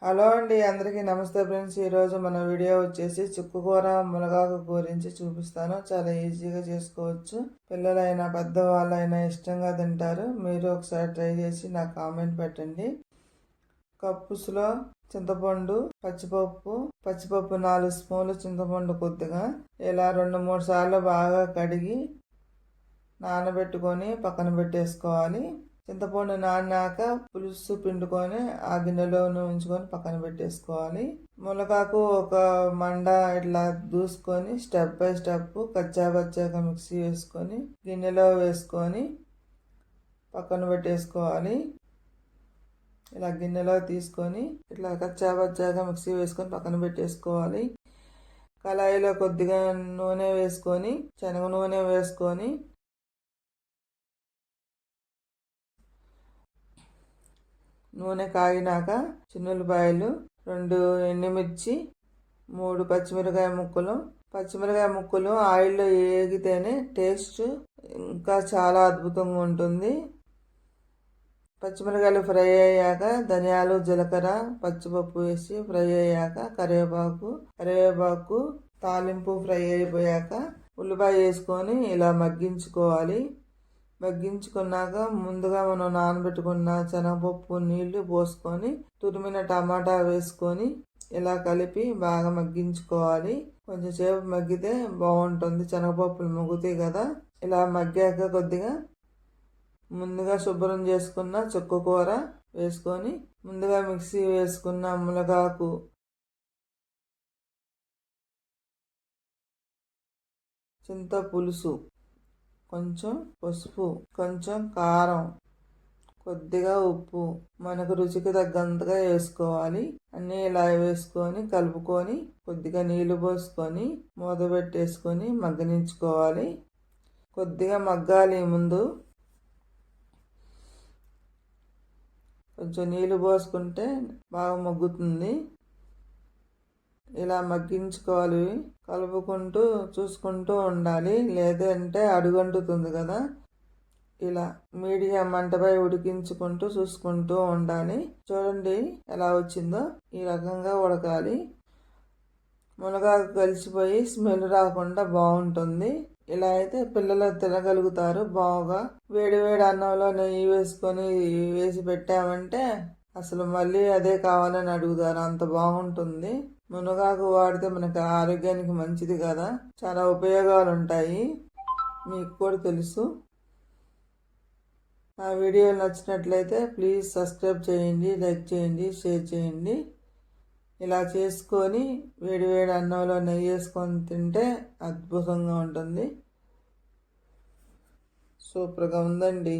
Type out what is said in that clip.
Hello అండి, అందరికీ నమస్తే ఫ్రెండ్స్. ఈరోజు మన వీడియో వచ్చేసి చుక్కకూర మునగాకు గురించి చూపిస్తాను. చాలా ఈజీగా చేసుకోవచ్చు. పిల్లలైనా పెద్దవాళ్ళైనా ఇష్టంగా తింటారు. మీరు ఒకసారి ట్రై చేసి నాకు కామెంట్ పెట్టండి. కప్పుసులో చింతపండు, పచ్చిపప్పు 4 స్పూన్లు, చింతపండు కొద్దిగా ఇలా 2-3 సార్లు బాగా కడిగి నానబెట్టుకొని పక్కన పెట్టేసుకోవాలి. చింతపండు నానాక పులుసు పిండుకొని ఆ గిన్నెలోనే ఉంచుకొని పక్కన పెట్టేసుకోవాలి. మునగాకు ఒక మండ ఇట్లా దూసుకొని స్టెప్ బై స్టెప్ కచ్చాపచ్చాగా మిక్సీ వేసుకొని గిన్నెలో వేసుకొని పక్కన పెట్టేసుకోవాలి. ఇలా గిన్నెలో తీసుకొని ఇట్లా కచ్చాపచ్చాగా మిక్సీ వేసుకొని పక్కన పెట్టేసుకోవాలి. కళాయిలో కొద్దిగా నూనె వేసుకొని శనగ నూనె వేసుకొని నూనె కాగినాక చిన్నులపాయలు, 2 ఎండుమిర్చి, 3 పచ్చిమిరకాయ ముక్కలు ఆయిల్లో ఏగితేనే టేస్ట్ ఇంకా చాలా అద్భుతంగా ఉంటుంది. పచ్చిమిరకాయలు ఫ్రై అయ్యాక ధనియాలు, జీలకర్ర, పచ్చిపప్పు వేసి ఫ్రై అయ్యాక కరివేపాకు తాలింపు ఫ్రై అయిపోయాక ఉల్లిపాయ వేసుకొని ఇలా మగ్గించుకోవాలి. మగ్గించుకున్నాక ముందుగా మనం నానబెట్టుకున్న శనగపప్పు నీళ్లు పోసుకొని తురిమిన టమాటా వేసుకొని ఇలా కలిపి బాగా మగ్గించుకోవాలి. కొంచెం సేపు మగ్గితే బాగుంటుంది. శనగపప్పులు మగ్గుతాయి కదా. ఇలా మగ్గాక కొద్దిగా ముందుగా శుభ్రం చేసుకున్న చుక్కకూర వేసుకొని ముందుగా మిక్సీ వేసుకున్న మునగాకు, చింత పులుసు, కొంచెం పసుపు, కొంచెం కారం, కొద్దిగా ఉప్పు మనకు రుచికి తగ్గంతగా వేసుకోవాలి. అన్నీ ఇలా వేసుకొని కలుపుకొని కొద్దిగా నీళ్లు పోసుకొని మూత పెట్టేసుకొని మగ్గనించుకోవాలి. కొద్దిగా మగ్గాలి. ముందు కొంచెం నీళ్లు పోసుకుంటే బాగా మగ్గుతుంది. ఇలా మగ్గించుకోవాలి. కలుపుకుంటూ చూసుకుంటూ ఉండాలి, లేదంటే అడుగంటుతుంది కదా. ఇలా మీడియం మంటపై ఉడికించుకుంటూ చూసుకుంటూ ఉండాలి. చూడండి ఎలా వచ్చిందో. ఈ రకంగా ఉడకాలి. మునగాకు కలిసిపోయి స్మెల్ రాకుండా బాగుంటుంది. ఇలా అయితే పిల్లలు తినగలుగుతారు బాగా. వేడి వేడి అన్నంలో నెయ్యి వేసుకొని వేసి పెట్టామంటే అసలు మళ్ళీ అదే కావాలని అడుగుతారు. అంత బాగుంటుంది. మునగాకు వాడితే మనకి ఆరోగ్యానికి మంచిది కదా. చాలా ఉపయోగాలు ఉంటాయి, మీకు కూడా తెలుసు. నా వీడియో నచ్చినట్లయితే ప్లీజ్ సబ్స్క్రైబ్ చేయండి, లైక్ చేయండి, షేర్ చేయండి. ఇలా చేసుకొని వేడి వేడి అన్నంలో నెయ్యి వేసుకొని తింటే అద్భుతంగా ఉంటుంది. సూపర్గా ఉందండి.